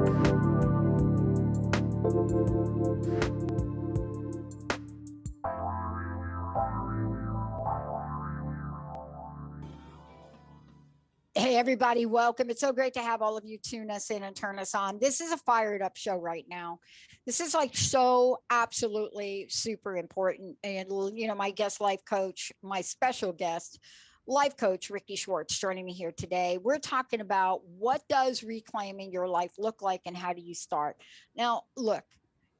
Hey, everybody, welcome. It's so great to have all of you tune us in and turn us on. This is a fired up show right now. This is like so absolutely super important. And, you know, my guest life coach, my special guest, life coach, Rikki Schwartz, joining me here today. We're talking about what does reclaiming your life look like and how do you start? Now, look,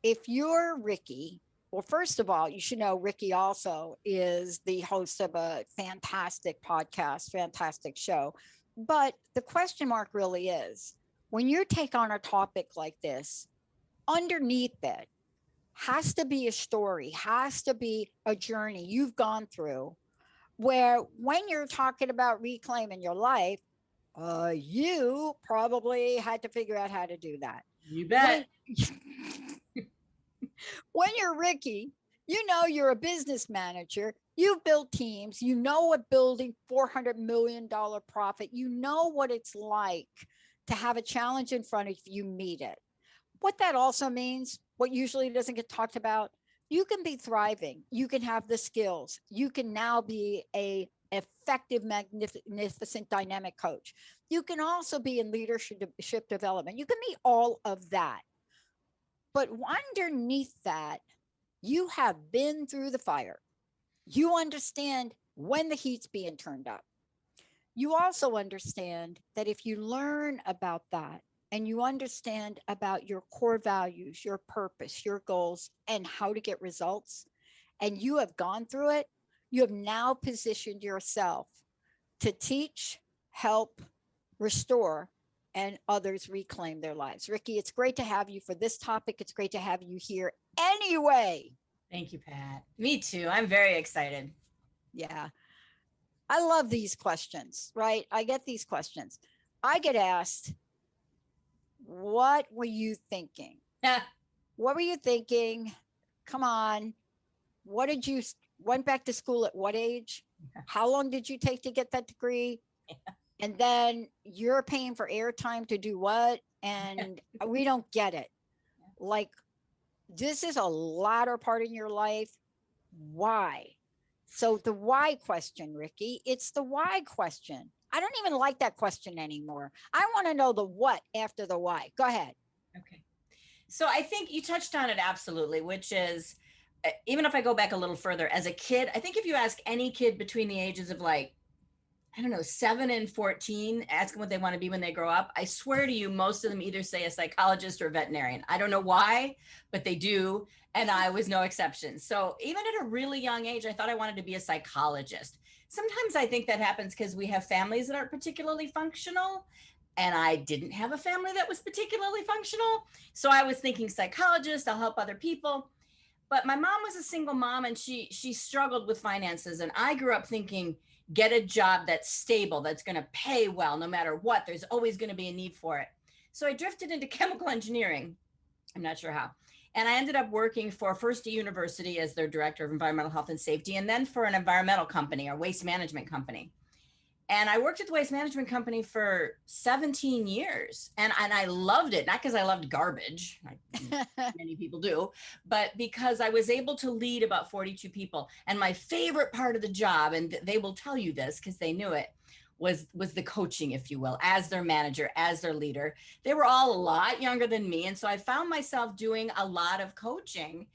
if you're Rikki, well, first of all, you should know Rikki also is the host of a fantastic podcast, fantastic show. But the question mark really is, when you take on a topic like this, underneath it has to be a story, has to be a journey you've gone through, where when you're talking about reclaiming your life, you probably had to figure out how to do that. You bet. When you're Rikki, you know you're a business manager. You've built teams. You know what building $400 million profit. You know what it's like to have a challenge in front of you, meet it. What that also means, what usually doesn't get talked about, you can be thriving. You can have the skills. You can now be a effective, magnificent, dynamic coach. You can also be in leadership development. You can be all of that. But underneath that, you have been through the fire. You understand when the heat's being turned up. You also understand that if you learn about that and you understand about your core values, your purpose, your goals, and how to get results, and you have gone through it, you have now positioned yourself to teach, help, restore, and others reclaim their lives. Rikki, it's great to have you for this topic. It's great to have you here anyway. Thank you, Pat. Me too. I'm very excited. Yeah. I love these questions, right? I get these questions. I get asked, what were you thinking? What were you thinking? Come on. What did you went back to school at what age? How long did you take to get that degree? And then you're paying for airtime to do what? And we don't get it. Like, this is a latter part in your life. Why? So the why question, Rikki, it's the why question. I don't even like that question anymore. I want to know the what after the why. Go ahead. Okay. So I think you touched on it absolutely, which is, even if I go back a little further, as a kid, I think if you ask any kid between the ages of like, I don't know, 7 and 14, ask them what they want to be when they grow up. I swear to you, most of them either say a psychologist or a veterinarian. I don't know why, but they do. And I was no exception. So even at a really young age, I thought I wanted to be a psychologist. Sometimes I think that happens because we have families that aren't particularly functional. And I didn't have a family that was particularly functional. So I was thinking psychologist, I'll help other people. But my mom was a single mom and she struggled with finances. And I grew up thinking, get a job that's stable, that's going to pay well, no matter what. There's always going to be a need for it. So I drifted into chemical engineering. I'm not sure how. And I ended up working for first a university as their director of environmental health and safety, and then for an environmental company or waste management company. And I worked at the waste management company for 17 years. And I loved it, not because I loved garbage, like many people do, but because I was able to lead about 42 people. And my favorite part of the job, and they will tell you this because they knew it, was the coaching, if you will, as their manager, as their leader. They were all a lot younger than me. And so I found myself doing a lot of coaching,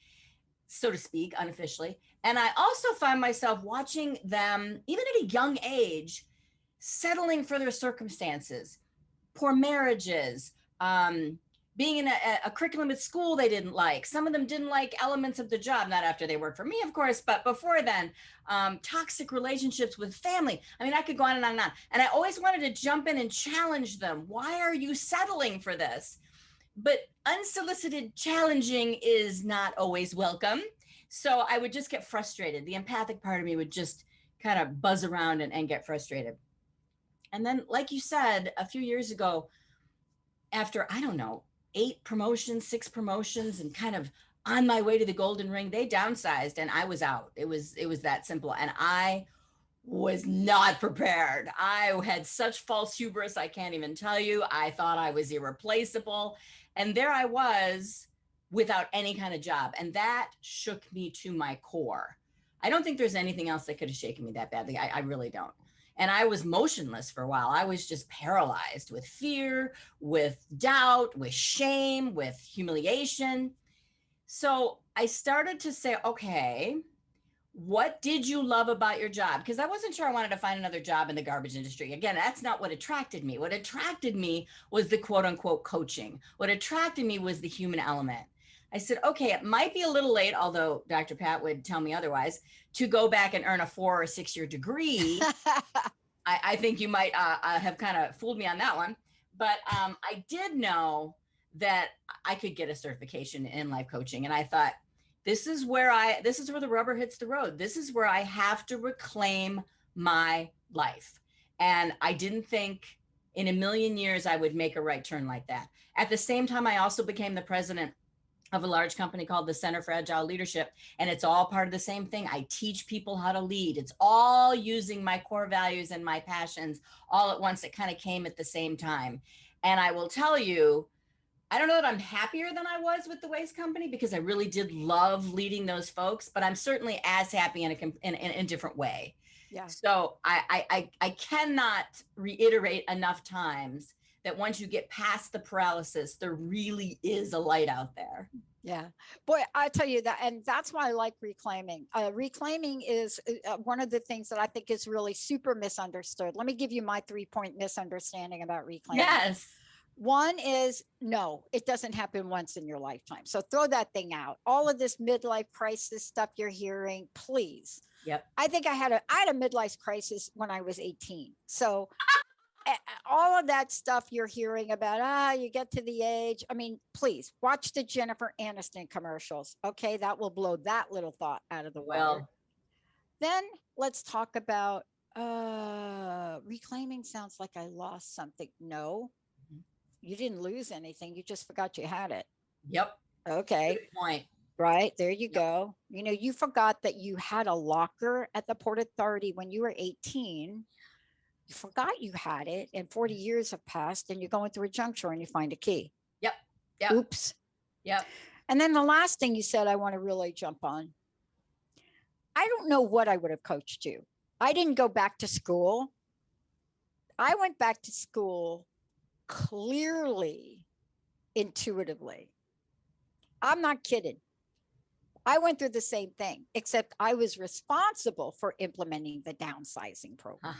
so to speak, unofficially. And I also found myself watching them, even at a young age, settling for their circumstances, poor marriages, being in a curriculum at school they didn't like. Some of them didn't like elements of the job, not after they worked for me, of course, but before then, toxic relationships with family. I mean, I could go on and on and on. And I always wanted to jump in and challenge them. Why are you settling for this? But unsolicited challenging is not always welcome. So I would just get frustrated. The empathic part of me would just kind of buzz around and get frustrated. And then, like you said, a few years ago, after, I don't know, 8 promotions, 6 promotions, and kind of on my way to the golden ring, they downsized and I was out. It was that simple. And I was not prepared. I had such false hubris, I can't even tell you. I thought I was irreplaceable. And there I was without any kind of job. And that shook me to my core. I don't think there's anything else that could have shaken me that badly. I really don't. And I was motionless for a while. I was just paralyzed with fear, with doubt, with shame, with humiliation. So I started to say, okay, what did you love about your job? Because I wasn't sure I wanted to find another job in the garbage industry. Again, that's not what attracted me. What attracted me was the quote unquote coaching. What attracted me was the human element. I said, okay, it might be a little late, although Dr. Pat would tell me otherwise, to go back and earn a 4 or 6 year degree. I think you might have kind of fooled me on that one. But I did know that I could get a certification in life coaching. And I thought, this is where the rubber hits the road. This is where I have to reclaim my life. And I didn't think in a million years I would make a right turn like that. At the same time, I also became the president of a large company called the Center for Agile Leadership. And it's all part of the same thing. I teach people how to lead. It's all using my core values and my passions all at once. It kind of came at the same time. And I will tell you, I don't know that I'm happier than I was with the Waste Company because I really did love leading those folks, but I'm certainly as happy in a different way. Yeah. So I cannot reiterate enough times that once you get past the paralysis, there really is a light out there. Yeah, boy, I tell you that, and that's why I like reclaiming. Reclaiming is one of the things that I think is really super misunderstood. Let me give you my 3-point misunderstanding about reclaiming. Yes. One is, no, it doesn't happen once in your lifetime. So throw that thing out. All of this midlife crisis stuff you're hearing, please. Yep. I think I had a midlife crisis when I was 18. So all of that stuff you're hearing about, you get to the age. I mean, please watch the Jennifer Aniston commercials. Okay. That will blow that little thought out of the water. Then let's talk about reclaiming. Sounds like I lost something. No, you didn't lose anything. You just forgot you had it. Yep. Okay. Good point. Right. There you go. You know, you forgot that you had a locker at the Port Authority when you were 18. You forgot you had it, and 40 years have passed, and you're going through a junk drawer and you find a key. Yep. Yep. Oops. Yep. And then the last thing you said, I want to really jump on. I don't know what I would have coached you. I didn't go back to school. I went back to school clearly, intuitively. I'm not kidding. I went through the same thing, except I was responsible for implementing the downsizing program.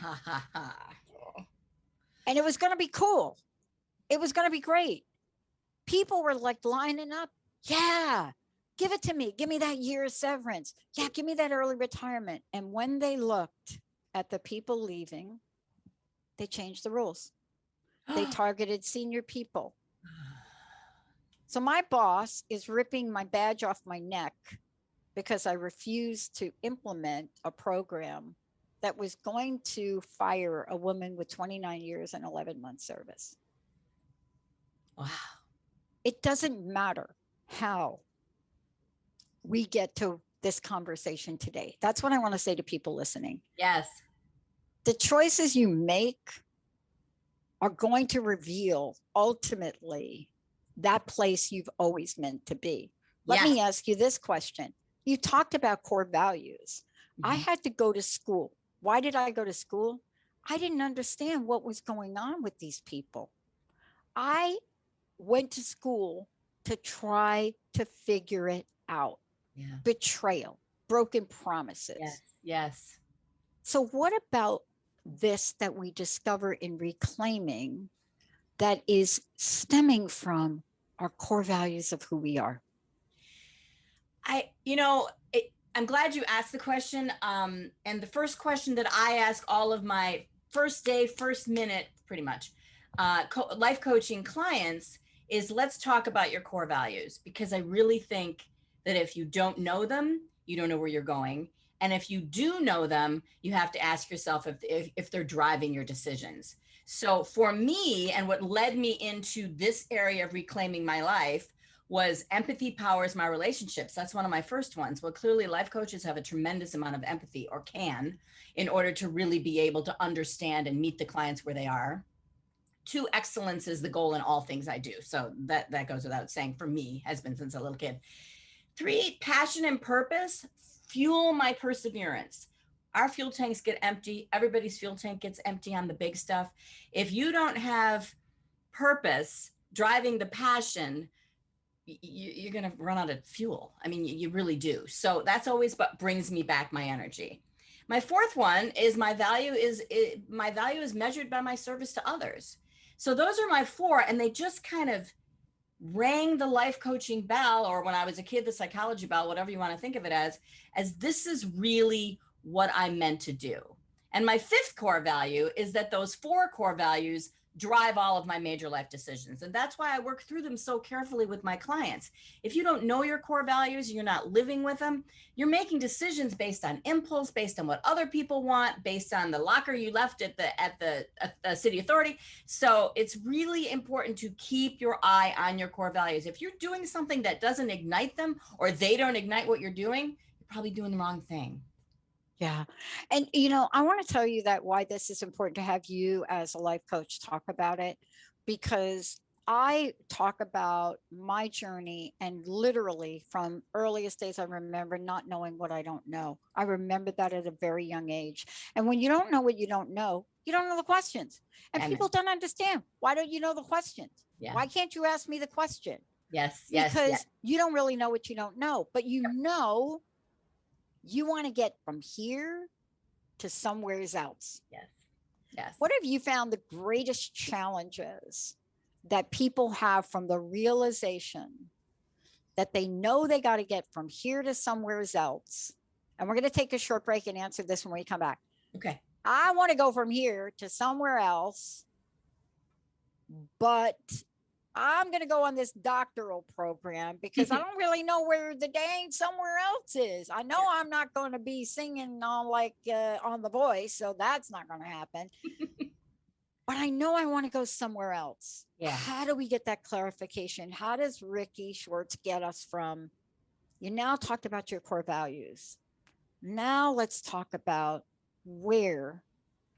And it was going to be cool. It was going to be great. People were like lining up. Yeah, give it to me. Give me that year's severance. Yeah, give me that early retirement. And when they looked at the people leaving, they changed the rules. They targeted senior people. So my boss is ripping my badge off my neck because I refused to implement a program that was going to fire a woman with 29 years and 11 months service. Wow. It doesn't matter how we get to this conversation today. That's what I want to say to people listening. Yes. The choices you make are going to reveal ultimately that place you've always meant to be. Let me ask you this question. You talked about core values. I had to go to school. Why did I go to school? I didn't understand what was going on with these people. I went to school to try to figure it out. Yeah. Betrayal, broken promises. Yes. Yes. So what about this that we discover in reclaiming that is stemming from our core values of who we are? I'm glad you asked the question. And the first question that I ask all of my first day, first minute, pretty much, life coaching clients is, let's talk about your core values, because I really think that if you don't know them, you don't know where you're going. And if you do know them, you have to ask yourself if they're driving your decisions. So for me, and what led me into this area of reclaiming my life was empathy powers my relationships. That's one of my first ones. Well, clearly life coaches have a tremendous amount of empathy, or can, in order to really be able to understand and meet the clients where they are. 2, excellence is the goal in all things I do. So that goes without saying, for me, has been since a little kid. 3, passion and purpose fuel my perseverance. Our fuel tanks get empty. Everybody's fuel tank gets empty on the big stuff. If you don't have purpose driving the passion, you're going to run out of fuel. I mean, you really do. So that's always what brings me back my energy. My 4th one is my value is measured by my service to others. So those are my 4, and they just kind of rang the life coaching bell, or when I was a kid, the psychology bell, whatever you want to think of it as this is really what I'm meant to do. And my 5th core value is that those 4 core values drive all of my major life decisions. And that's why I work through them so carefully with my clients. If you don't know your core values, you're not living with them, you're making decisions based on impulse, based on what other people want, based on the locker you left at the city authority. So it's really important to keep your eye on your core values. If you're doing something that doesn't ignite them, or they don't ignite what you're doing, you're probably doing the wrong thing. Yeah. And, I want to tell you that why this is important to have you as a life coach talk about it, because I talk about my journey, and literally from earliest days, I remember not knowing what I don't know. I remember that at a very young age. And when you don't know what you don't know the questions. And people don't understand. Why don't you know the questions? Yeah. Why can't you ask me the question? Yes. Because you don't really know what you don't know, but you want to get from here to somewhere else. Yes. What have you found the greatest challenges that people have from the realization that they know they got to get from here to somewhere else? And we're going to take a short break and answer this when we come back. Okay. I want to go from here to somewhere else, but I'm going to go on this doctoral program because I don't really know where the dang somewhere else is. I know I'm not going to be singing on on The Voice, so that's not going to happen. But I know I want to go somewhere else. Yeah. How do we get that clarification? How does Rikki Schwartz get us from, you now talked about your core values. Now let's talk about where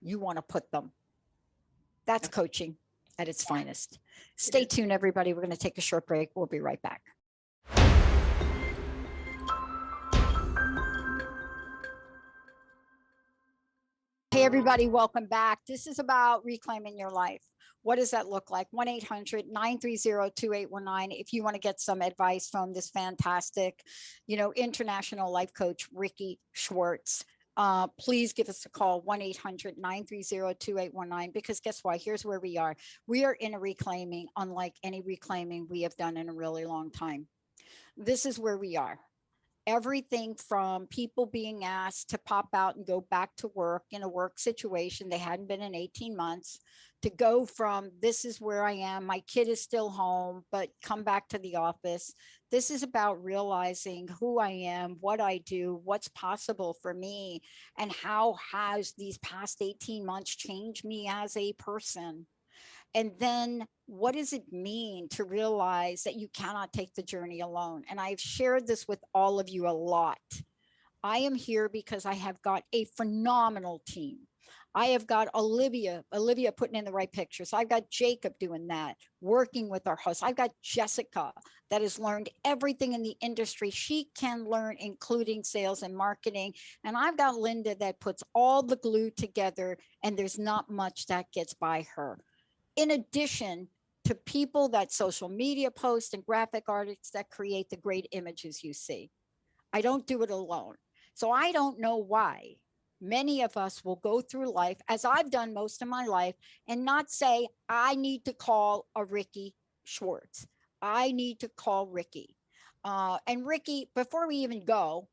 you want to put them. That's coaching at its finest. Stay tuned, everybody. We're going to take a short break. We'll be right back. Hey, everybody, welcome back. This is about reclaiming your life. What does that look like? 1-800-930-2819. If you want to get some advice from this fantastic, international life coach, Rikki Schwartz, please give us a call, 1-800-930-2819, because guess what? Here's where we are. We are in a reclaiming, unlike any reclaiming we have done in a really long time. This is where we are. Everything from people being asked to pop out and go back to work in a work situation they hadn't been in 18 months, to go from this is where I am, my kid is still home, but come back to the office. This is about realizing who I am, what I do, what's possible for me, and how has these past 18 months changed me as a person. And then what does it mean to realize that you cannot take the journey alone? And I've shared this with all of you a lot. I am here because I have got a phenomenal team. I have got Olivia putting in the right pictures. I've got Jacob doing that, working with our hosts. I've got Jessica that has learned everything in the industry she can learn, including sales and marketing. And I've got Linda that puts all the glue together, and there's not much that gets by her. In addition to people that social media post and graphic artists that create the great images you see. I don't do it alone. So I don't know why many of us will go through life, as I've done most of my life, and not say, I need to call a Rikki Schwartz. I need to call Rikki. And Rikki, before we even go,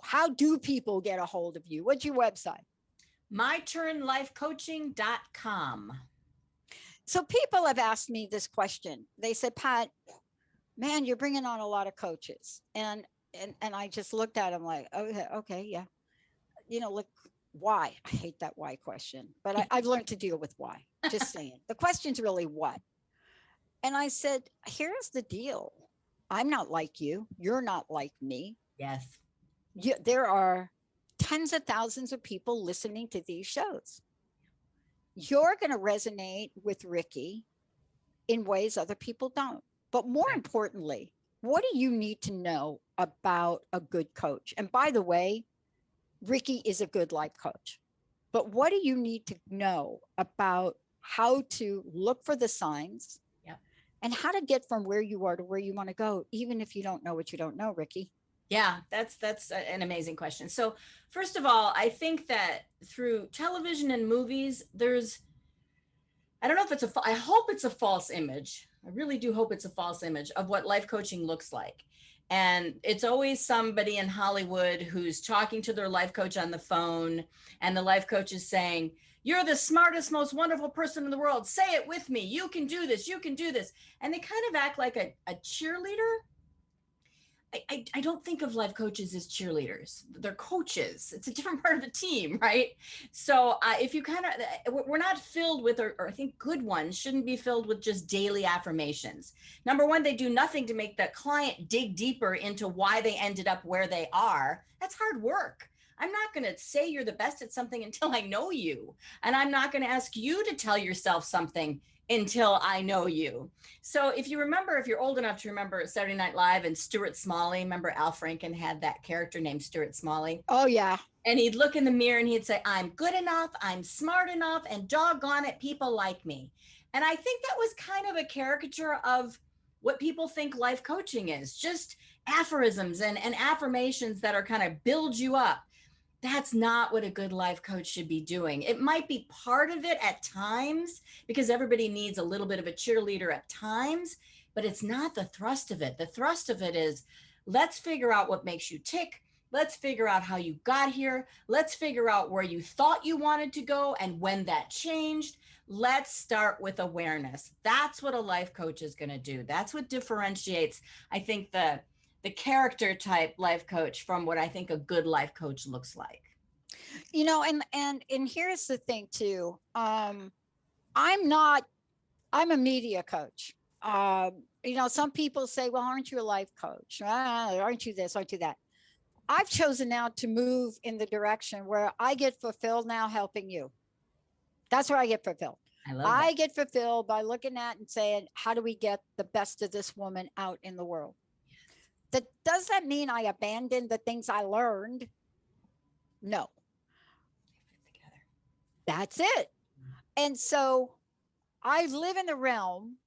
how do people get a hold of you? What's your website? myturnlifecoaching.com. So people have asked me this question. They said, Pat, man, you're bringing on a lot of coaches. And I just looked at them like, okay, yeah. Look, why? I hate that why question, but I've learned to deal with why. Just saying. The question's really what? And I said, here's the deal. I'm not like you. You're not like me. Yes. There are tens of thousands of people listening to these shows. You're going to resonate with Rikki in ways other people don't. But more importantly, what do you need to know about a good coach? And by the way, Rikki is a good life coach. But what do you need to know about how to look for the signs and how to get from where you are to where you want to go, even if you don't know what you don't know, Rikki? Yeah, that's an amazing question. So first of all, I think that through television and movies, I don't know if I hope it's a false image. I really do hope it's a false image of what life coaching looks like. And it's always somebody in Hollywood who's talking to their life coach on the phone, and the life coach is saying, "You're the smartest, most wonderful person in the world. Say it with me. You can do this. You can do this." And they kind of act like a cheerleader. I don't think of life coaches as cheerleaders. They're coaches. It's a different part of the team, right? So if you we're not filled with, or I think good ones shouldn't be filled with just daily affirmations. Number one, they do nothing to make the client dig deeper into why they ended up where they are. That's hard work. I'm not going to say you're the best at something until I know you. And I'm not going to ask you to tell yourself something until I know you. So if you remember, if you're old enough to remember Saturday Night Live and Stuart Smalley, remember Al Franken had that character named Stuart Smalley? Oh, yeah. And he'd look in the mirror and he'd say, "I'm good enough, I'm smart enough, and doggone it, people like me." And I think that was kind of a caricature of what people think life coaching is, just aphorisms and affirmations that are kind of build you up. That's not what a good life coach should be doing. It might be part of it at times because everybody needs a little bit of a cheerleader at times, but it's not the thrust of it. The thrust of it is, let's figure out what makes you tick. Let's figure out how you got here. Let's figure out where you thought you wanted to go and when that changed. Let's start with awareness. That's what a life coach is going to do. That's what differentiates, I think, the character type life coach from what I think a good life coach looks like. You know, and here's the thing too. I'm a media coach. You know, some people say, "Well, aren't you a life coach? Aren't you this? Aren't you that?" I've chosen now to move in the direction where I get fulfilled now helping you. That's where I get fulfilled. I get fulfilled by looking at and saying, how do we get the best of this woman out in the world? Does that mean I abandoned the things I learned? No. That's it. And so I live in the realm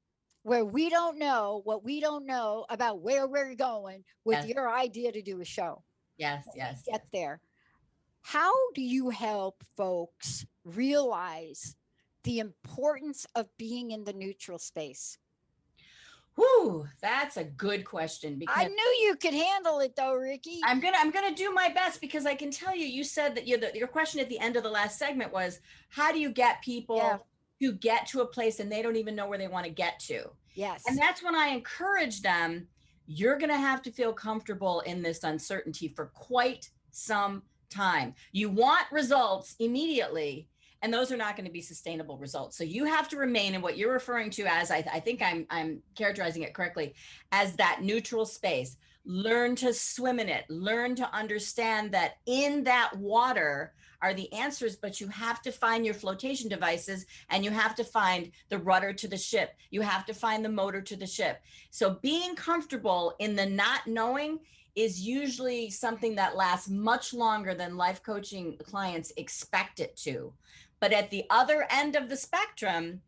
where we don't know what we don't know about where we're going with your idea to do a show. Yes. Get there. How do you help folks realize the importance of being in the neutral space? Whew, that's a good question. Because I knew you could handle it though, Rikki. I'm gonna do my best, because I can tell you, you said that your question at the end of the last segment was, how do you get people to get to a place and they don't even know where they want to get to? Yes. And that's when I encourage them, you're gonna have to feel comfortable in this uncertainty for quite some time. You want results immediately, and those are not going to be sustainable results. So you have to remain in what you're referring to as, I think I'm characterizing it correctly, as that neutral space. Learn to swim in it. Learn to understand that in that water are the answers, but you have to find your flotation devices, and you have to find the rudder to the ship. You have to find the motor to the ship. So being comfortable in the not knowing is usually something that lasts much longer than life coaching clients expect it to. But at the other end of the spectrum,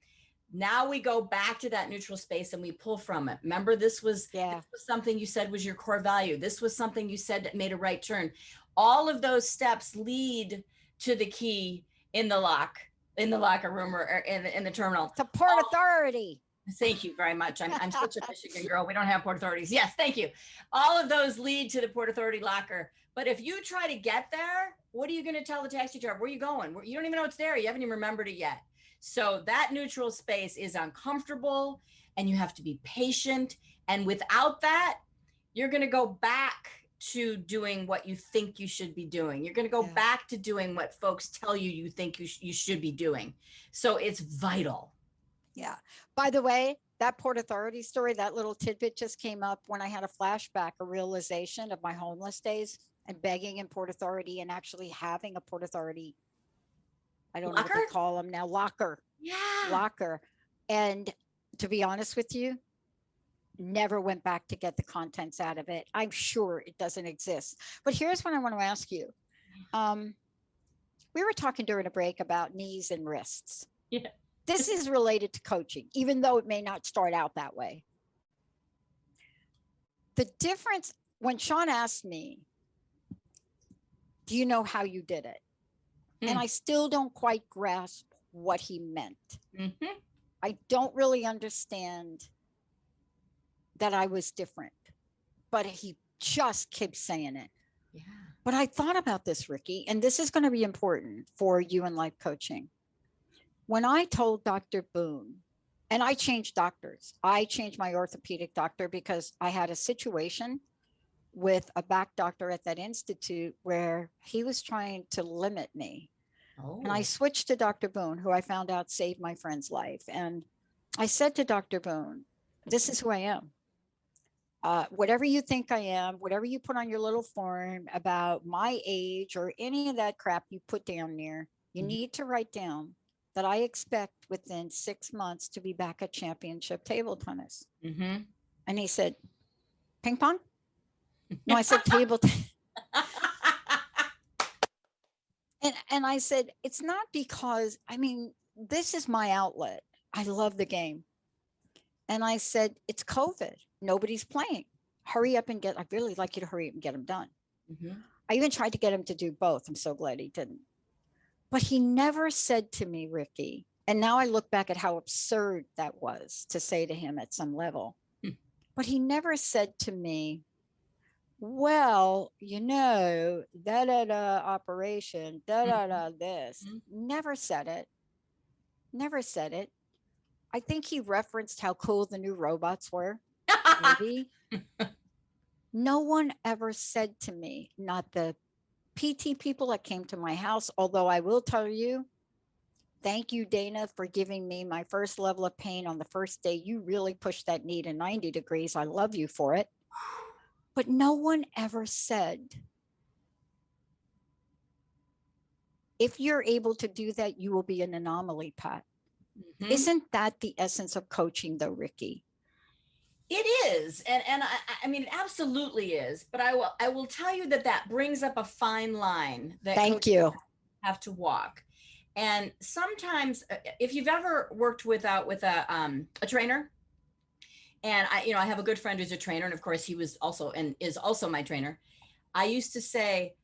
now we go back to that neutral space and we pull from it. Remember, this was something you said was your core value. This was something you said that made a right turn. All of those steps lead to the key in the locker room or in the terminal. To Port Authority. Thank you very much. I'm such a Michigan girl. We don't have Port Authorities. Yes, thank you. All of those lead to the Port Authority locker. But if you try to get there, what are you going to tell the taxi driver? Where are you going? You don't even know it's there. You haven't even remembered it yet. So that neutral space is uncomfortable, and you have to be patient. And without that, you're going to go back to doing what you think you should be doing. You're going to go back to doing what folks tell you you think you should be doing. So it's vital. Yeah. By the way, that Port Authority story, that little tidbit just came up when I had a flashback, a realization of my homeless days and begging in Port Authority and actually having a Port Authority. I don't know what Locker? they call them now. Yeah. Locker. And to be honest with you, never went back to get the contents out of it. I'm sure it doesn't exist. But here's what I want to ask you. We were talking during a break about knees and wrists. Yeah. This is related to coaching, even though it may not start out that way. The difference, when Sean asked me, do you know how you did it? And I still don't quite grasp what he meant. Mm-hmm. I don't really understand that I was different, but he just keeps saying it. Yeah. But I thought about this, Rikki, and this is going to be important for you in life coaching. When I told Dr. Boone, and I changed doctors, I changed my orthopedic doctor because I had a situation with a back doctor at that institute where he was trying to limit me. Oh. And I switched to Dr. Boone, who I found out saved my friend's life. And I said to Dr. Boone, this is who I am. Whatever you think I am, whatever you put on your little form about my age or any of that crap you put down there, you need to write down that I expect within 6 months to be back at championship table tennis. Mm-hmm. And he said, ping pong? No, I said table tennis. And I said, it's not because, I mean, this is my outlet. I love the game. And I said, it's COVID. Nobody's playing. Hurry up and I'd really like you to hurry up and get them done. Mm-hmm. I even tried to get him to do both. I'm so glad he didn't. But he never said to me, Rikki, and now I look back at how absurd that was to say to him at some level, but he never said to me, well, you know, operation, this. Never said it. Never said it. I think he referenced how cool the new robots were. Maybe. No one ever said to me, not the PT people that came to my house, although I will tell you, thank you, Dana, for giving me my first level of pain on the first day. You really pushed that knee to 90 degrees. I love you for it. But no one ever said, if you're able to do that, you will be an anomaly, Pat. Mm-hmm. Isn't that the essence of coaching, though, Rikki? It is, and I mean, it absolutely is. But I will tell you that brings up a fine line that thank you have to walk. And sometimes, if you've ever worked with a trainer, and I have a good friend who's a trainer, and of course he was also and is also my trainer. I used to say,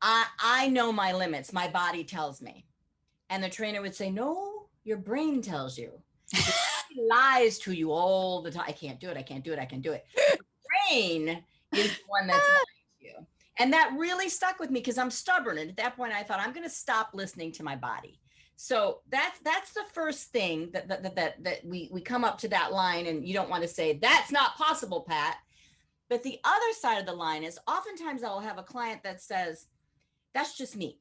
I know my limits. My body tells me, and the trainer would say, no, your brain tells you. Lies to you all the time. I can't do it. I can't do it. I can do it. The brain is the one that's lying to you. And that really stuck with me because I'm stubborn. And at that point I thought, I'm going to stop listening to my body. So that's the first thing that we come up to that line, and you don't want to say, that's not possible, Pat. But the other side of the line is oftentimes I'll have a client that says, that's just me.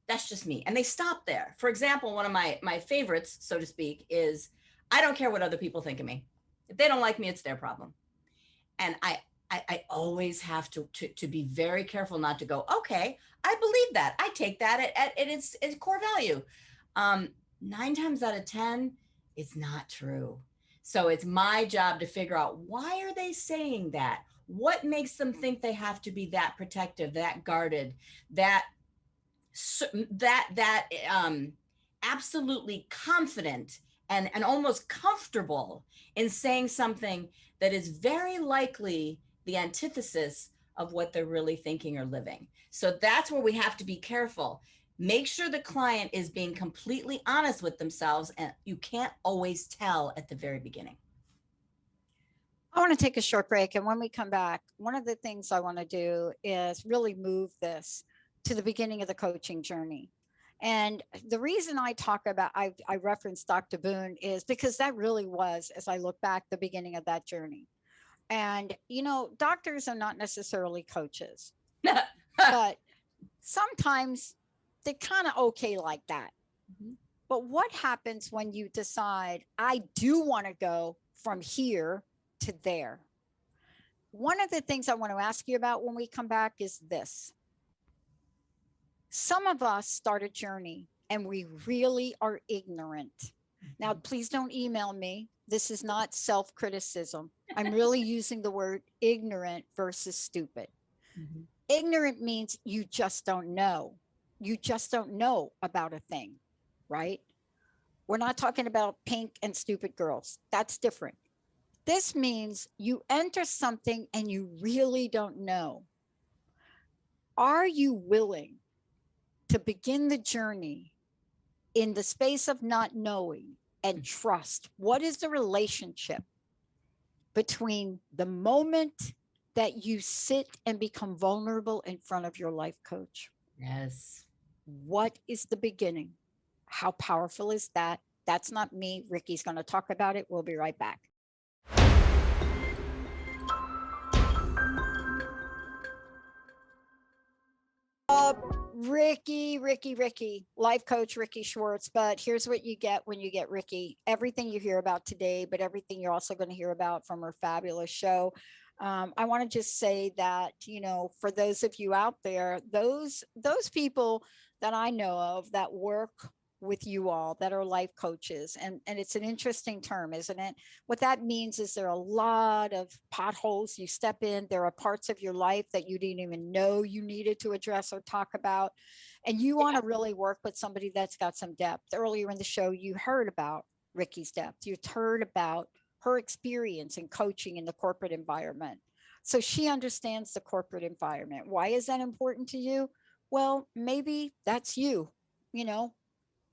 That's just me. And they stop there. For example, one of my favorites, so to speak, is, I don't care what other people think of me. If they don't like me, it's their problem. And I always have to be very careful not to go, okay, I believe that. I take that at its core value. 9 times out of 10, it's not true. So it's my job to figure out, why are they saying that? What makes them think they have to be that protective, that guarded, that absolutely confident and almost comfortable in saying something that is very likely the antithesis of what they're really thinking or living. So that's where we have to be careful. Make sure the client is being completely honest with themselves, and you can't always tell at the very beginning. I want to take a short break, and when we come back, one of the things I want to do is really move this to the beginning of the coaching journey. And the reason I talk about, I referenced Dr. Boone, is because that really was, as I look back, the beginning of that journey. And, doctors are not necessarily coaches, but sometimes they're kind of okay like that. Mm-hmm. But what happens when you decide, I do want to go from here to there? One of the things I want to ask you about when we come back is this. Some of us start a journey and we really are ignorant. Now, please don't email me. This is not self-criticism. I'm really using the word ignorant versus stupid. Mm-hmm. Ignorant means you just don't know. You just don't know about a thing, right? We're not talking about pink and stupid girls. That's different. This means you enter something and you really don't know. Are you willing to begin the journey in the space of not knowing and trust? What is the relationship between the moment that you sit and become vulnerable in front of your life coach? Yes. What is the beginning? How powerful is that? That's not me. Rikki's going to talk about it. We'll be right back. Rikki, life coach Rikki Schwartz. But here's what you get when you get Rikki. Everything you hear about today, but everything you're also going to hear about from her fabulous show. I want to just say that, you know, for those of you out there, those people that I know of that work with you all that are life coaches, and it's an interesting term, isn't it? What that means is there are a lot of potholes you step in. There are parts of your life that you didn't even know you needed to address or talk about, and you want to really work with somebody that's got some depth. Earlier in the show, you heard about Rikki's depth. You heard about her experience in coaching in the corporate environment. So she understands the corporate environment. Why is that important to you? Well, maybe that's you. You know,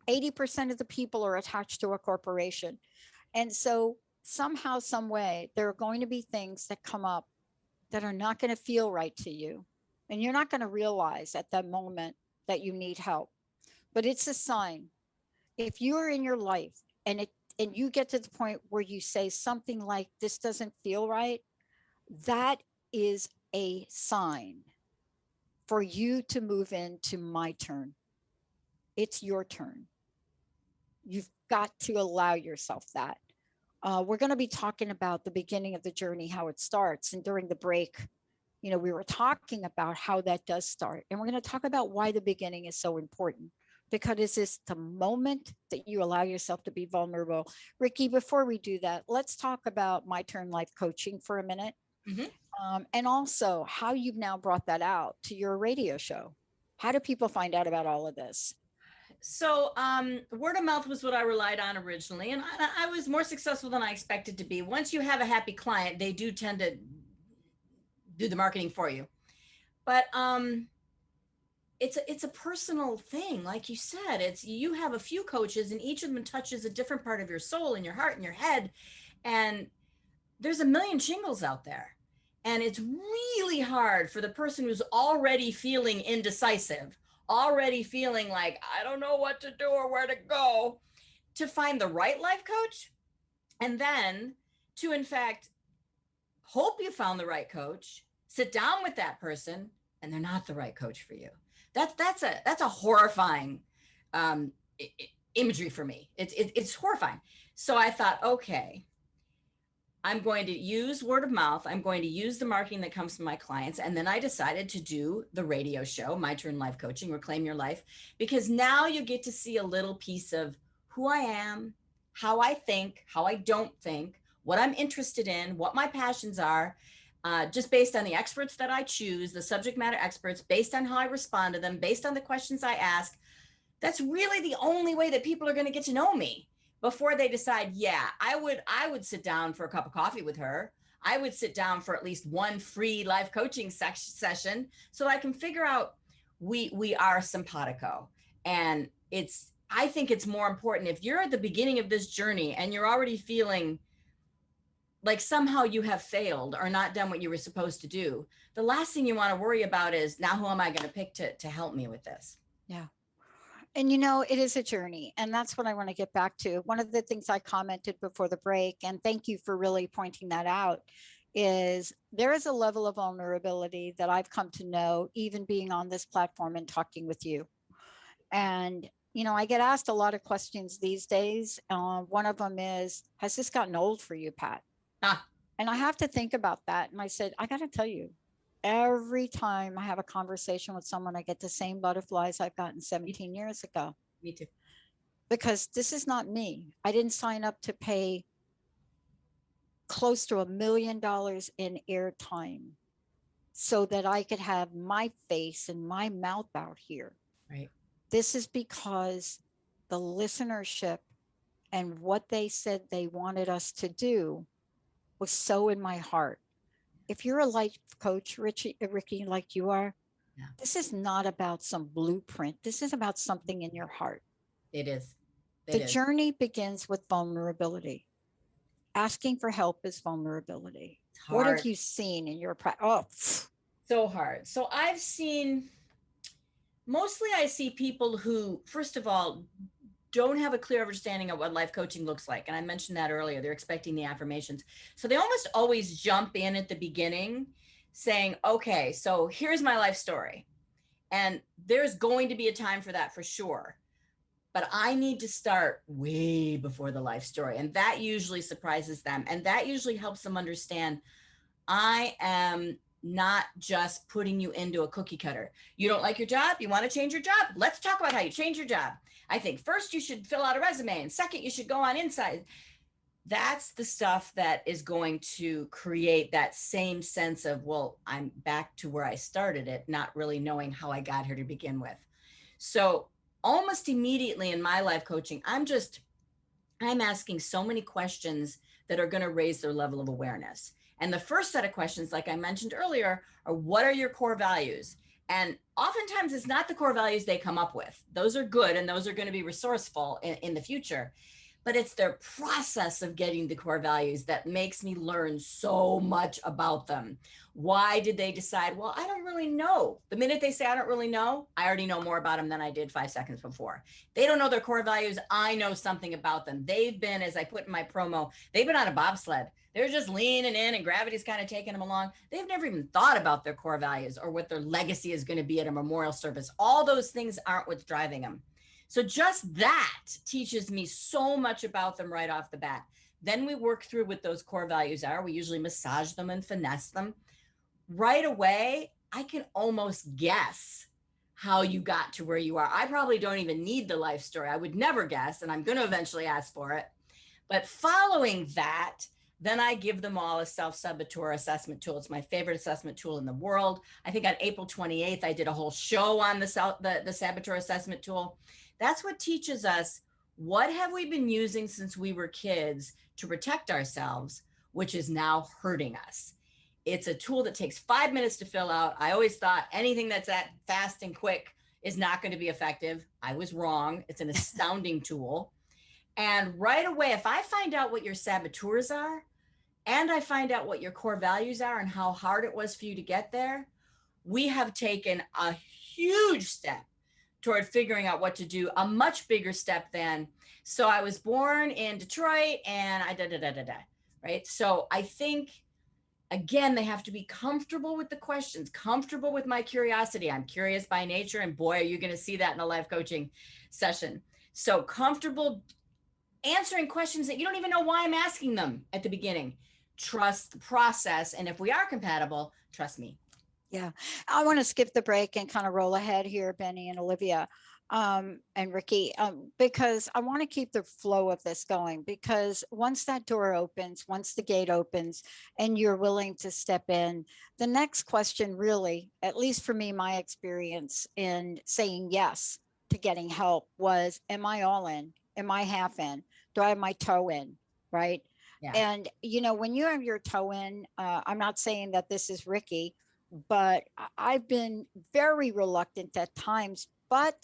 80% of the people are attached to a corporation. And so somehow, some way, there are going to be things that come up that are not going to feel right to you. And you're not going to realize at that moment that you need help. But it's a sign. If you are in your life and you get to the point where you say something like, this doesn't feel right, that is a sign for you to move into my turn. It's your turn. You've got to allow yourself that. We're going to be talking about the beginning of the journey, how it starts. And during the break, you know, we were talking about how that does start. And we're going to talk about why the beginning is so important, because it's the moment that you allow yourself to be vulnerable. Rikki, before we do that, let's talk about My Turn Life Coaching for a minute. Mm-hmm. And also how you've now brought that out to your radio show. How do people find out about all of this? So word of mouth was what I relied on originally, and I was more successful than I expected to be. Once you have a happy client, they do tend to do the marketing for you. But it's a personal thing. Like you said, you have a few coaches and each of them touches a different part of your soul and your heart and your head. And there's a million shingles out there. And it's really hard for the person who's already feeling indecisive, already feeling like, I don't know what to do or where to go, to find the right life coach. And then to, in fact, hope you found the right coach, sit down with that person, and they're not the right coach for you. That's a horrifying imagery for me. It's horrifying. So I thought, okay, I'm going to use word of mouth. I'm going to use the marketing that comes from my clients. And then I decided to do the radio show, My Turn Life Coaching, Reclaim Your Life, because now you get to see a little piece of who I am, how I think, how I don't think, what I'm interested in, what my passions are, just based on the experts that I choose, the subject matter experts, based on how I respond to them, based on the questions I ask. That's really the only way that people are going to get to know me. Before they decide, yeah, I would sit down for a cup of coffee with her. I would sit down for at least one free life coaching session so that I can figure out we are simpatico. And I think it's more important if you're at the beginning of this journey and you're already feeling like somehow you have failed or not done what you were supposed to do. The last thing you want to worry about is, now who am I going to pick to help me with this? Yeah. And, you know, it is a journey, and that's what I want to get back to. One of the things I commented before the break, and thank you for really pointing that out, is there is a level of vulnerability that I've come to know, even being on this platform and talking with you. And I get asked a lot of questions these days. One of them is, has this gotten old for you, Pat? Ah, And I have to think about that. And I said, I got to tell you, every time I have a conversation with someone, I get the same butterflies I've gotten me, 17 years ago, me too. because this is not me. I didn't sign up to pay close to $1 million in airtime so that I could have my face and my mouth out here. Right. This is because the listenership and what they said they wanted us to do was so in my heart. If you're a life coach, Rikki, like you are, Yeah, this is not about some blueprint. This is about something in your heart. it is. The It is. journey begins with vulnerability. Asking for help is vulnerability. It's What have hard. you seen in your practice? Oh, So hard. So I've seen, mostly I see people who, first of all, don't have a clear understanding of what life coaching looks like. And I mentioned that earlier. They're expecting the affirmations. So they almost always jump in at the beginning saying, okay, so here's my life story. And there's going to be a time for that for sure. But I need to start way before the life story. And that usually surprises them. And that usually helps them understand I am not just putting you into a cookie cutter. You don't like your job? You want to change your job? Let's talk about how you change your job. I think first you should fill out a resume, and second, you should go on Inside. That's the stuff that is going to create that same sense of, well, I'm back to where I started it, not really knowing how I got here to begin with. So almost immediately in my life coaching, I'm asking so many questions that are going to raise their level of awareness. And the first set of questions, like I mentioned earlier, are what are your core values? And oftentimes it's not the core values they come up with. Those are good and those are going to be resourceful in the future. But it's their process of getting the core values that makes me learn so much about them. Why did they decide? Well, I don't really know. The minute they say, I don't really know, I already know more about them than I did 5 seconds before. They don't know their core values. I know something about them. They've been, as I put in my promo, they've been on a bobsled. They're just leaning in and gravity's kind of taking them along. They've never even thought about their core values or what their legacy is going to be at a memorial service. All those things aren't what's driving them. So just that teaches me so much about them right off the bat. Then we work through what those core values are. We usually massage them and finesse them. Right away, I can almost guess how you got to where you are. I probably don't even need the life story. I would never guess, and I'm going to eventually ask for it. But following that, then I give them all a self-saboteur assessment tool. It's my favorite assessment tool in the world. I think on April 28th, I did a whole show on the saboteur assessment tool. That's what teaches us what have we been using since we were kids to protect ourselves, which is now hurting us. It's a tool that takes 5 minutes to fill out. I always thought anything that's that fast and quick is not going to be effective. I was wrong. It's an astounding tool. And right away, if I find out what your saboteurs are, and I find out what your core values are and how hard it was for you to get there, we have taken a huge step toward figuring out what to do, a much bigger step than, so I was born in Detroit and I right? So I think, again, they have to be comfortable with the questions, comfortable with my curiosity. I'm curious by nature, and boy, are you going to see that in a life coaching session. So comfortable answering questions that you don't even know why I'm asking them at the beginning. Trust the process. And if we are compatible, trust me. yeah. I want to skip the break and kind of roll ahead here, Benny and Olivia, and Rikki, because I want to keep the flow of this going, because once that door opens, once the gate opens and you're willing to step in, the next question really, at least for me, my experience in saying yes to getting help was, am I all in? Am I half in? Do I have my toe in? Right. Yeah. And, when you have your toe in, I'm not saying that this is Rikki, but I've been very reluctant at times, but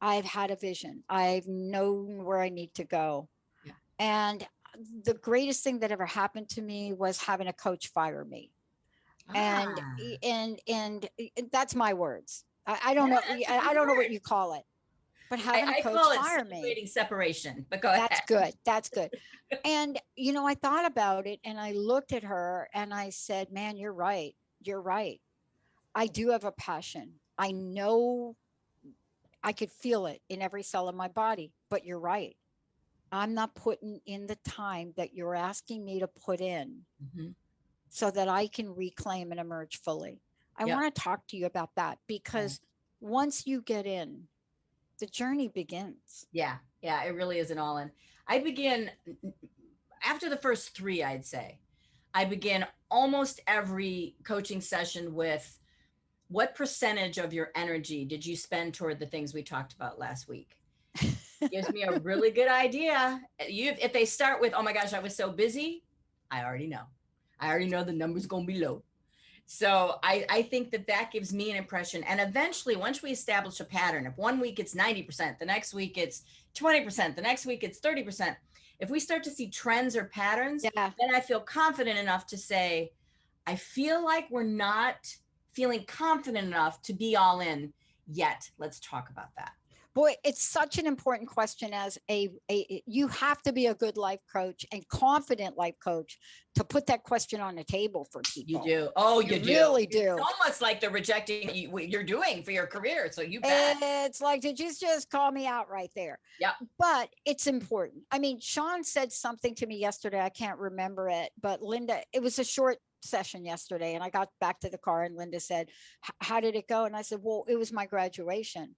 I've had a vision. I've known where I need to go. Yeah. And the greatest thing that ever happened to me was having a coach fire me. And that's my words. I don't know. I don't know what you call it, but having a coach call it fire me. Separation, but go ahead. That's good. That's good. And, I thought about it and I looked at her and I said, man, you're right. You're right. I do have a passion. I know I could feel it in every cell of my body. But you're right. I'm not putting in the time that you're asking me to put in Mhm. so that I can reclaim and emerge fully. I Yep. want to talk to you about that Yeah. because once you get in, the journey begins. Yeah. Yeah. It really is an all in. I begin after the first three, I'd say. I begin almost every coaching session with what percentage of your energy did you spend toward the things we talked about last week? Gives me a really good idea. If they start with, oh my gosh, I was so busy, I already know. I already know the number's going to be low. So I think that gives me an impression. And eventually, once we establish a pattern, if one week it's 90%, the next week it's 20%, the next week it's 30%. If we start to see trends or patterns, Yeah. then I feel confident enough to say, I feel like we're not feeling confident enough to be all in yet. Let's talk about that. Boy, it's such an important question as you have to be a good life coach and confident life coach to put that question on the table for people. You do. Oh, you do. Really do. It's almost like the rejecting what you're doing for your career. So you bet. It's like, did you just call me out right there? Yeah. But it's important. I mean, Sean said something to me yesterday. I can't remember it, but Linda, it was a short session yesterday. And I got back to the car and Linda said, how did it go? And I said, well, it was my graduation.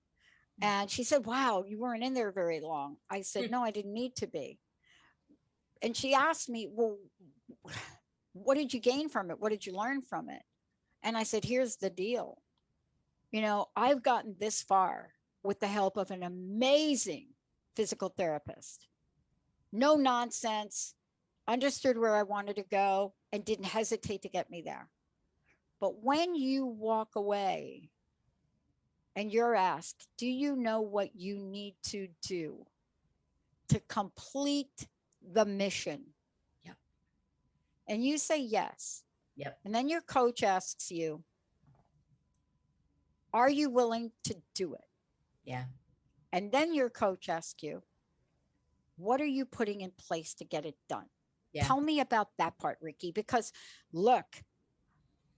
And she said, wow, you weren't in there very long. I said, no, I didn't need to be. And she asked me, well, what did you gain from it? What did you learn from it? And I said, here's the deal. You know, I've gotten this far with the help of an amazing physical therapist. No nonsense, understood where I wanted to go and didn't hesitate to get me there. But when you walk away, and you're asked, do you know what you need to do to complete the mission? Yep. And you say yes. Yep. And then your coach asks you, are you willing to do it? Yeah. And then your coach asks you, what are you putting in place to get it done? Yeah. Tell me about that part, Rikki, because look,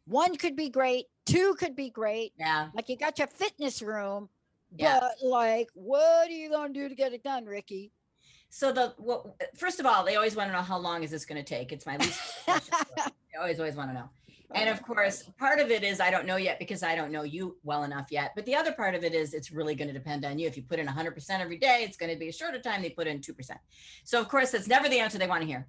one could be great, two could be great. Yeah. Like you got your fitness room, but like, what are you going to do to get it done, Rikki? So first of all, they always want to know how long is this going to take? It's my least question. They always want to know. And of course, part of it is I don't know yet because I don't know you well enough yet. But the other part of it is it's really going to depend on you. If you put in 100% every day, it's going to be a shorter time. They put in 2%. So of course, that's never the answer they want to hear.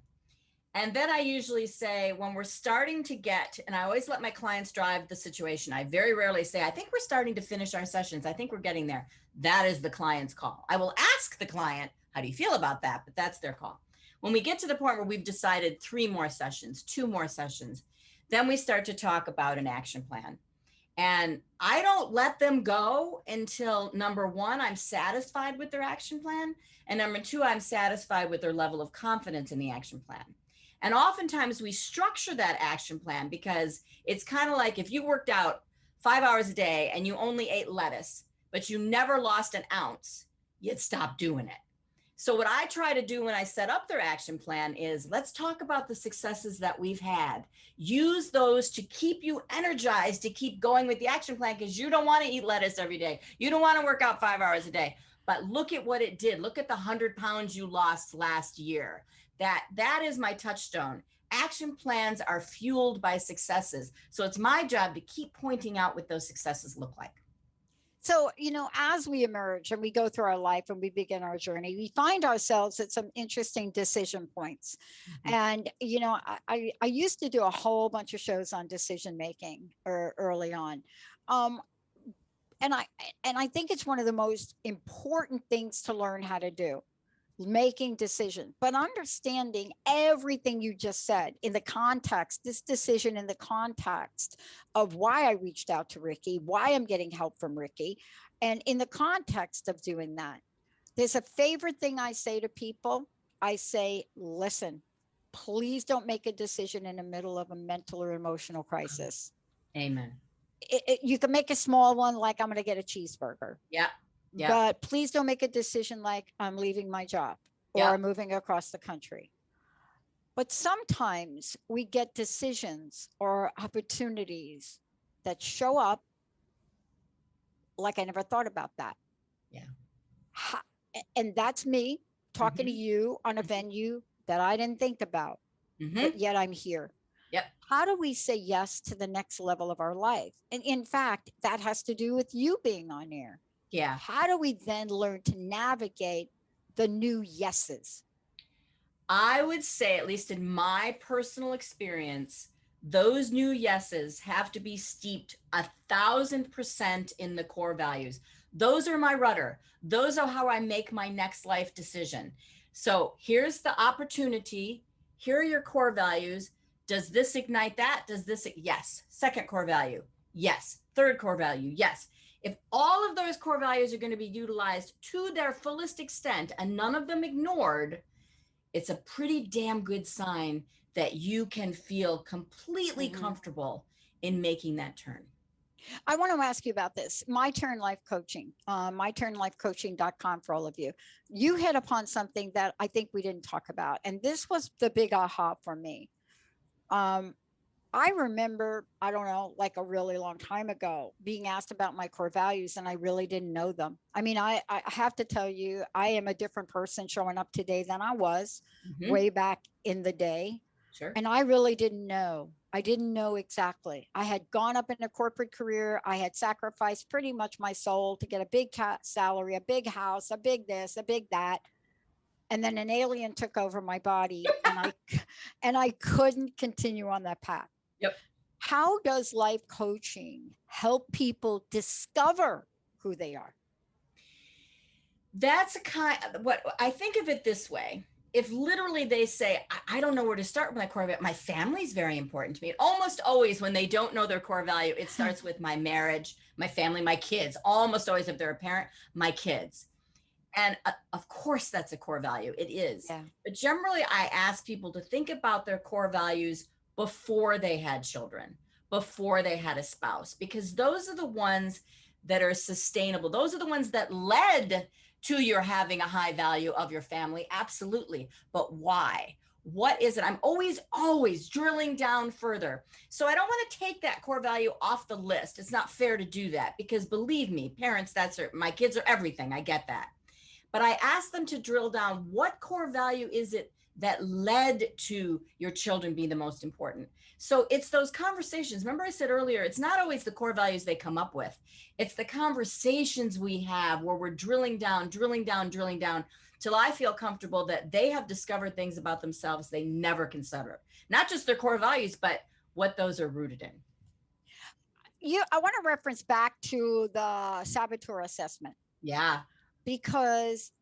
And then I usually say when we're starting to get, and I always let my clients drive the situation. I very rarely say, I think we're starting to finish our sessions. I think we're getting there. That is the client's call. I will ask the client, how do you feel about that? But that's their call. When we get to the point where we've decided 3 more sessions, 2 more sessions, then we start to talk about an action plan. And I don't let them go until number 1, I'm satisfied with their action plan. And number 2, I'm satisfied with their level of confidence in the action plan. And oftentimes we structure that action plan because it's kind of like if you worked out 5 hours a day and you only ate lettuce, but you never lost an ounce, you'd stop doing it. So what I try to do when I set up their action plan is let's talk about the successes that we've had. Use those to keep you energized to keep going with the action plan because you don't want to eat lettuce every day. You don't want to work out 5 hours a day. But look at what it did. Look at the 100 pounds you lost last year. That is my touchstone. Action plans are fueled by successes. So it's my job to keep pointing out what those successes look like. So, you know, as we emerge and we go through our life and we begin our journey, we find ourselves at some interesting decision points. Mm-hmm. And, you know, I used to do a whole bunch of shows on decision making early on. And I think it's one of the most important things to learn how to do. Making decisions, but understanding everything you just said in the context, this decision in the context of why I reached out to Rikki, why I'm getting help from Rikki. And in the context of doing that, there's a favorite thing I say to people. I say, listen, please don't make a decision in the middle of a mental or emotional crisis. Amen. You can make a small one, like I'm going to get a cheeseburger. Yeah. Yeah. But please don't make a decision like I'm leaving my job or I'm moving across the country. But sometimes we get decisions or opportunities that show up like I never thought about that. Yeah. How, and that's me talking to Mhm. you on a Mhm. venue that I didn't think about, but Mhm. yet I'm here. Yep. How do we say yes to the next level of our life? And in fact, that has to do with you being on air. Yeah. How do we then learn to navigate the new yeses? I would say, at least in my personal experience, those new yeses have to be steeped 1,000% in the core values. Those are my rudder. Those are how I make my next life decision. So here's the opportunity. Here are your core values. Does this ignite that? Does this? Yes. Second core value. Yes. Third core value. Yes. If all of those core values are going to be utilized to their fullest extent and none of them ignored, it's a pretty damn good sign that you can feel completely Mhm. comfortable in making that turn. I want to ask you about this. My Turn Life Coaching, myturnlifecoaching.com for all of you. You hit upon something that I think we didn't talk about. And this was the big aha for me. Um, I remember, I don't know, like a really long time ago, being asked about my core values, and I really didn't know them. I mean, I have to tell you, I am a different person showing up today than I was Mm-hmm. way back in the day. Sure. And I really didn't know. I didn't know exactly. I had gone up in a corporate career. I had sacrificed pretty much my soul to get a big salary, a big house, a big this, a big that. And then an alien took over my body, and I and I couldn't continue on that path. Yep. How does life coaching help people discover who they are? That's a kind what I think of it this way. If literally they say, I don't know where to start with my core value, my family's very important to me. Almost always when they don't know their core value, it starts with my marriage, my family, my kids. Almost always, if they're a parent, my kids. And of course, that's a core value. It is. Yeah. But generally, I ask people to think about their core values before they had children, before they had a spouse, because those are the ones that are sustainable. Those are the ones that led to your having a high value of your family. Absolutely. But why? What is it? I'm always drilling down further. So I don't want to take that core value off the list. It's not fair to do that because believe me, parents, my kids are everything. I get that. But I asked them to drill down, what core value is it that led to your children being the most important? So it's those conversations. Remember I said earlier, it's not always the core values they come up with. It's the conversations we have where we're drilling down till I feel comfortable that they have discovered things about themselves they never considered. Not just their core values, but what those are rooted in. I want to reference back to the Saboteur Assessment, Yeah. because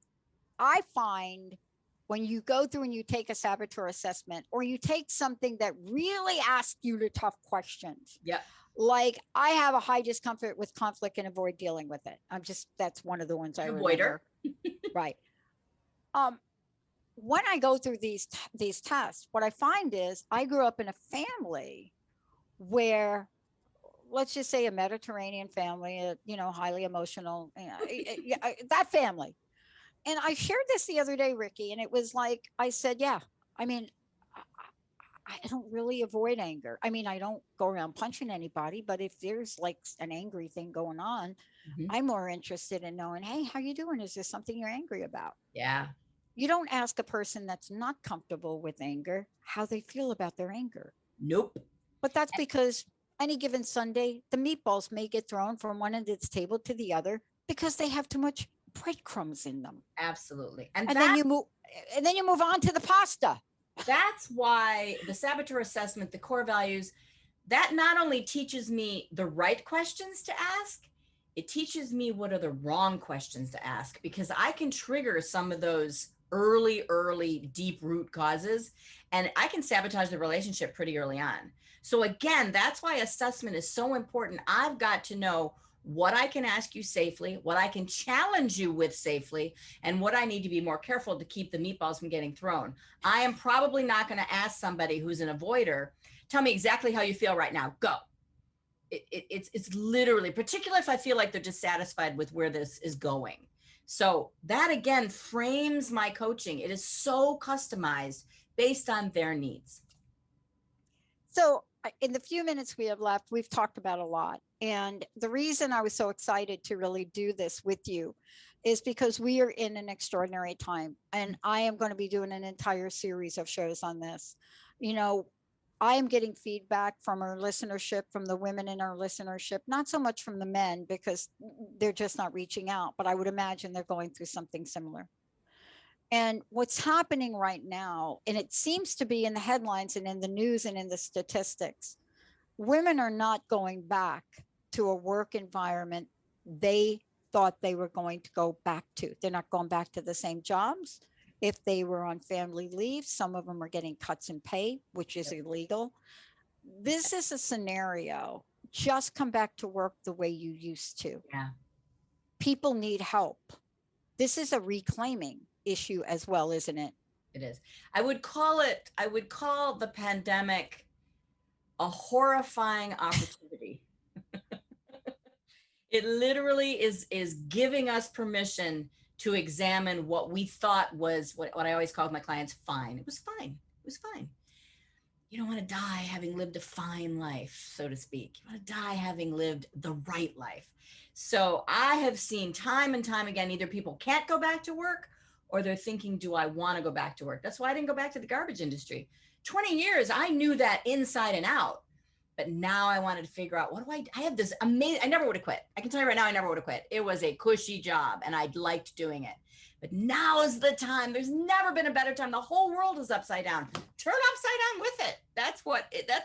I find when you go through and you take a Saboteur Assessment, or you take something that really asks you the tough questions, Yeah. like I have a high discomfort with conflict and avoid dealing with it. That's one of the ones I Avoider. remember. Right. Um, when I go through these tests, what I find is I grew up in a family where, let's just say, a Mediterranean family, highly emotional, that family. And I shared this the other day, Rikki, and it was like, I said, yeah, I mean, I don't really avoid anger. I mean, I don't go around punching anybody, but if there's like an angry thing going on, Mm-hmm. I'm more interested in knowing, hey, how you doing? Is there something you're angry about? Yeah. You don't ask a person that's not comfortable with anger how they feel about their anger. Nope. But that's because any given Sunday, the meatballs may get thrown from one end of the table to the other because they have too much breadcrumbs in them. Absolutely. And then you move on to the pasta. That's why the Saboteur Assessment, the core values, that not only teaches me the right questions to ask, it teaches me what are the wrong questions to ask, because I can trigger some of those early deep root causes, and I can sabotage the relationship pretty early on. So again, that's why assessment is so important. I've got to know what I can ask you safely, what I can challenge you with safely, and what I need to be more careful to keep the meatballs from getting thrown. I am probably not going to ask somebody who's an avoider, tell me exactly how you feel right now. Go. It's literally, particularly if I feel like they're dissatisfied with where this is going. So that again frames my coaching. It is so customized based on their needs. So in the few minutes we have left, we've talked about a lot. And the reason I was so excited to really do this with you is because we are in an extraordinary time. And I am going to be doing an entire series of shows on this. You know, I am getting feedback from our listenership, from the women in our listenership, not so much from the men because they're just not reaching out, but I would imagine they're going through something similar. And what's happening right now, and it seems to be in the headlines and in the news and in the statistics, women are not going back to a work environment they thought they were going to go back to. They're not going back to the same jobs. If they were on family leave, some of them are getting cuts in pay, which is illegal. This is a scenario. Just come back to work the way you used to. Yeah. People need help. This is a reclaiming issue as well, isn't it? It is. I would call the pandemic a horrifying opportunity. It literally is giving us permission to examine what we thought was what I always call with my clients fine. It was fine. It was fine. You don't want to die having lived a fine life, so to speak. You want to die having lived the right life. So I have seen time and time again, either people can't go back to work or they're thinking, do I want to go back to work? That's why I didn't go back to the garbage industry. 20 years, I knew that inside and out. But now I wanted to figure out, what do I have this amazing, I never would have quit. I can tell you right now, I never would have quit. It was a cushy job and I liked doing it. But now is the time. There's never been a better time. The whole world is upside down. Turn upside down with it. That's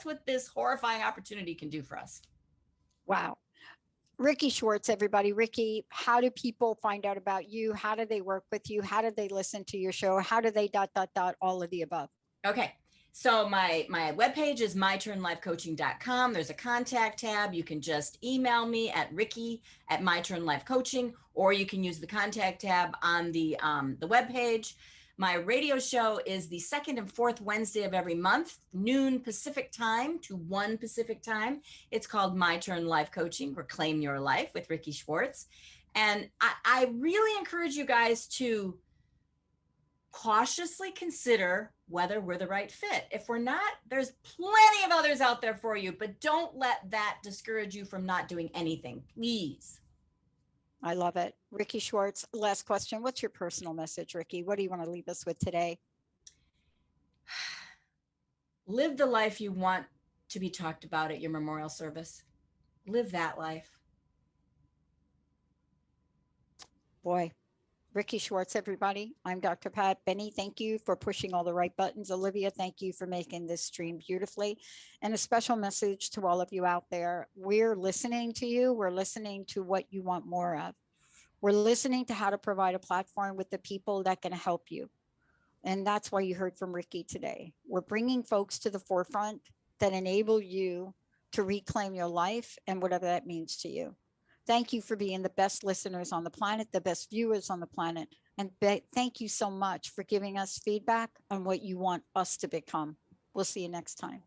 what this horrifying opportunity can do for us. Wow. Rikki Schwartz, everybody. Rikki, how do people find out about you? How do they work with you? How do they listen to your show? How do they ... all of the above? Okay. So my webpage is myturnlifecoaching.com. There's a contact tab. You can just email me at Rikki@myturnlifecoaching, or you can use the contact tab on the webpage. My radio show is the second and fourth Wednesday of every month, noon Pacific time to 1 Pacific time. It's called My Turn Life Coaching, Reclaim Your Life with Rikki Schwartz. And I really encourage you guys to cautiously consider whether we're the right fit. If we're not, there's plenty of others out there for you, but don't let that discourage you from not doing anything, please. I love it. Rikki Schwartz, last question. What's your personal message, Rikki? What do you want to leave us with today? Live the life you want to be talked about at your memorial service. Live that life. Boy, Rikki Schwartz, everybody. I'm Dr. Pat. Benny, thank you for pushing all the right buttons. Olivia, thank you for making this stream beautifully. And a special message to all of you out there. We're listening to you. We're listening to what you want more of. We're listening to how to provide a platform with the people that can help you. And that's why you heard from Rikki today. We're bringing folks to the forefront that enable you to reclaim your life and whatever that means to you. Thank you for being the best listeners on the planet, the best viewers on the planet. And thank you so much for giving us feedback on what you want us to become. We'll see you next time.